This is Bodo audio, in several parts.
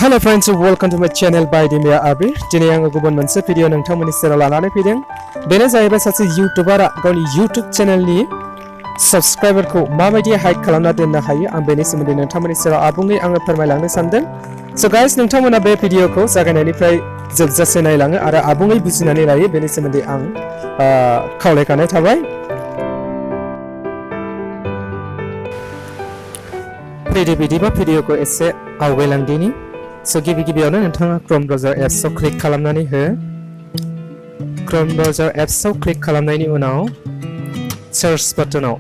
Hello friends, welcome to my channel by Dimya Abi. Dini आङो गुबुन मोनसे भिडिअ नोंथांमोननि सेराव लानानै फैदों। बेनो जाहैबाय सासे इउटिउबारा गावनि YouTube चेनेलनि साबस्क्राइबारखौ माबायदि हाइड खालामना दोननो हायो आं बेनि सोमोन्दै नोंथांमोननि सेराव आबुङै आङो फोरमायलांनो सानदों। So guys, नोंथांमोना बे भिडिअखौ जागायनायनिफ्राय जोबजासे नायलाङो आरो आबुङै बुजिनानै लायो बेनि सोमोन्दै आं खावलायखानाय थाबाय। बिदिबा भिडिअखौ एसे आवगायलांदिनि। So गिबियावनो नोंथाङा Chrome browser appsआव क्लिक खालामनानै हो। Chrome browser appsआव क्लिक खालामनायनि उनाव search बटनाव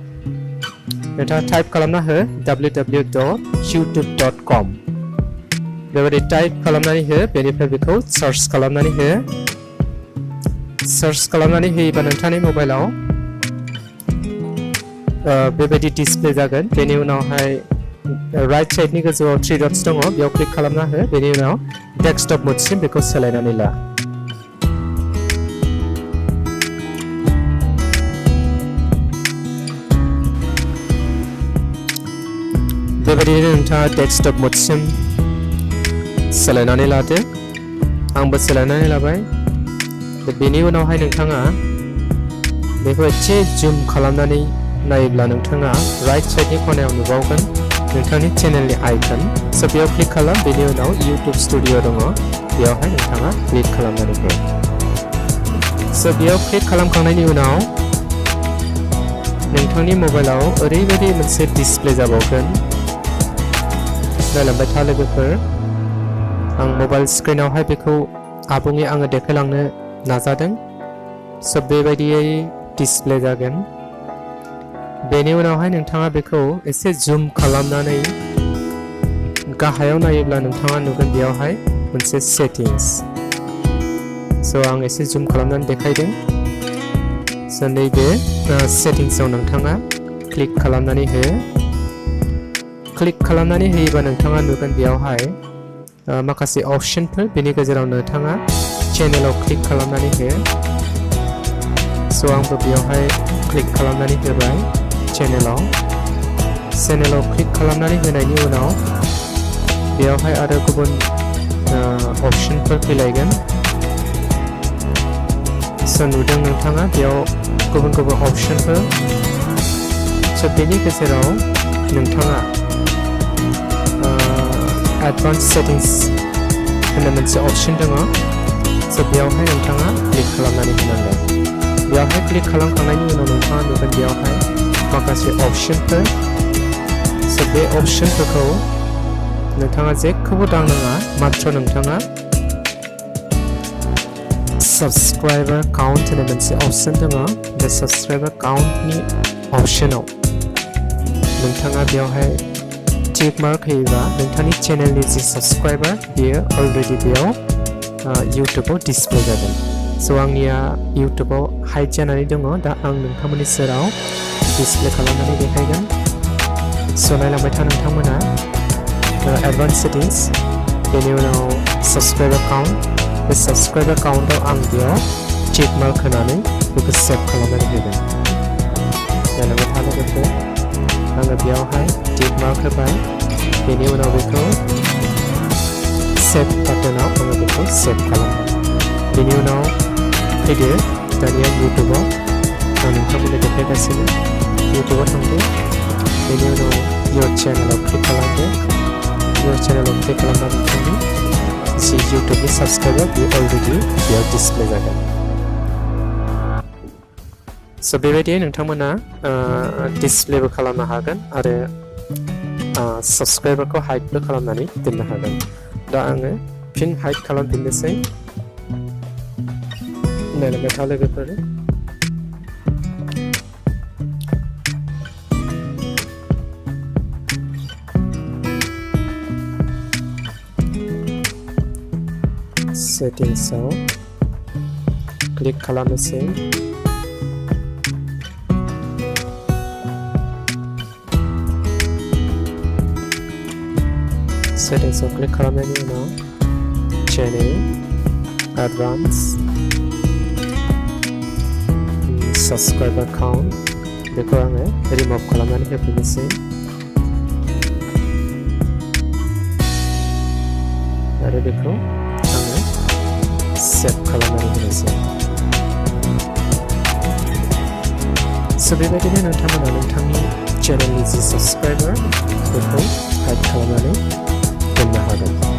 नोंथाङा टाइप खालामना हो www.youtube.com। बेबायदि टाइप खालामनानै हो, बेनिफ्राय बेखौ सार्च खालामनानै हो। सार्च खालामनानै होयोबा नोंथांनि मबाइलाव बेबायदि डिसप्ले जागोन। बेनि उनावहाय राइट साइडनि गोजौआव 3 डट्स दङ, बेयाव क्लिक खालामना हो। बेनि उनाव डेस्कटप मोडसिम बेखौ सोलायनानै ला। बेबायदिनो नोंथाङा डेस्कटप मोडसिम सोलायनानै लादो। आंबो सोलायनानै लाबाय। बेनि उनावहाय नोंथाङा बेखौ एसे जुम खालामनानै नायोब्ला नोंथाङा राइट साइडनि खनायाव नुबावगोन नोंथांनि चेनेलनि आइकन। सो बेयाव क्लिक खालाम। बेनि उनाव YouTube स्टुडिअ दङ, बेयावहाय नोंथाङा क्लिक खालामनानै हो। सो बेयाव क्लिक खालामखांनायनि उनाव नोंथांनि मबाइलाव ओरैबायदि मोनसे डिसप्ले जाबावगोन। नायलांबाय था लोगोफोर, आं मबाइल स्क्रिनावहाय बेखौ आबुङै आङो देखायलांनो नाजादों। सो बेबायदियै डिसप्ले जागोन। बेनि उनावहाय नोंथाङा बेखौ एसे जुम खालामनानै गाहायाव नायोब्ला नोंथाङा नुगोन बेयावहाय मोनसे सेटिंस। सो आं एसे जुम खालामनानै देखायदों। सो नैबे सेटिंसआव नोंथाङा क्लिक खालामनानै हो। क्लिक खालामनानै होयोबा नोंथाङा नुगोन बेयावहाय माखासे अपशनफोर, बेनि गेजेराव नोंथाङा चेनेलाव क्लिक खालामनानै हो। सो आंबो बेयावहाय क्लिक खालामनानै होबाय। चेनेलाव क्लिक खालामनानै होनायनि उनाव बेयावहाय आरो गुबुन अपशनफोर फैलायगोन। सो नुदों नोंथाङा बेयाव गुबुन अपशनफोर। सो बेनि गेजेराव नोंथाङा एडभान्स सेटिंस होननाय मोनसे अपशन दङ। सो बेयावहाय नोंथाङा क्लिक खालामनानै होनांगोन। बेयावहाय क्लिक खालामखांनायनि उनाव नोंथाङा नुगोन बेयावहाय माखासे अपशनफोर। सो बे अपशनफोरखौ नोंथाङा जेखौबो दांनाङा, मात्र नोंथाङा साबस्क्राइबार काउन्ट होननाय मोनसे अपशन दङ। बे साबस्क्राइबार काउन्टनि अपशनाव नोंथाङा बेयावहाय टिक मार्क होयोबा नोंथांनि चेनेलनि जि साबस्क्राइबार बेयो अलरेडि बेयाव इउटुबाव डिसप्ले जागोन। सो आंनिया इउटुबाव हाइड जानानै दङ, दा आं नोंथांमोननि सेराव डिसप्ले खालामनानै देखायगोन। सो नायलांबाय था नोंथांमोना एडभान्स सेटिंस, बेनि उनाव साबस्क्राइबार काउन्ट। बे साबस्क्राइबार काउन्टआव आं बेयाव टिक मार्क होनानै बेखौ सेभ खालामनानै होगोन। नायलांबाय था लोगोफोर, आङो बेयावहाय टिक मार्क होबाय। बेनि उनाव बेखौ सेभ बाटनाव आङो बेखौ सेभ खालामबाय। बेनि उनाव फैदो दानिया इउटुबाव आं नोंथांमोननो देखायगासिनो। इउटुबाव थांदो, बेनि उनाव इयर चेनेलाव क्लिक खालामदो। इयर चेनेलाव क्लिक खालामना नोंथांनि जि इउटुबनि साबस्क्राइबार बे अलरेडि बेयाव डिसप्ले जागोन। सो बेबायदि नोंथांमोना डिसप्लेबो खालामनो हागोन आरो साबस्क्राइबारखौ हाइडबो खालामनानै दोननो हागोन। दा आङो फिन हाइड खालामफिननोसै। नायलांबाय था लोगोफोर, सेटिंसआव क्लिक खालामनोसै। सेटिंसआव क्लिक खालामनायनि उनाव चेनेल, एडभान्स, साबस्क्राइबार काउन्ट बेखौ आङो रिमुभ खालामनानै होफिननोसै। आरो बेखौ आङो सेभ खालामनानै होनोसै। स' बेबायदिनो नोंथांमोना नोंथांनि चेनेलनि जि साबस्क्राइबार बेखौ हाइड खालामनानै दोननो हागोन।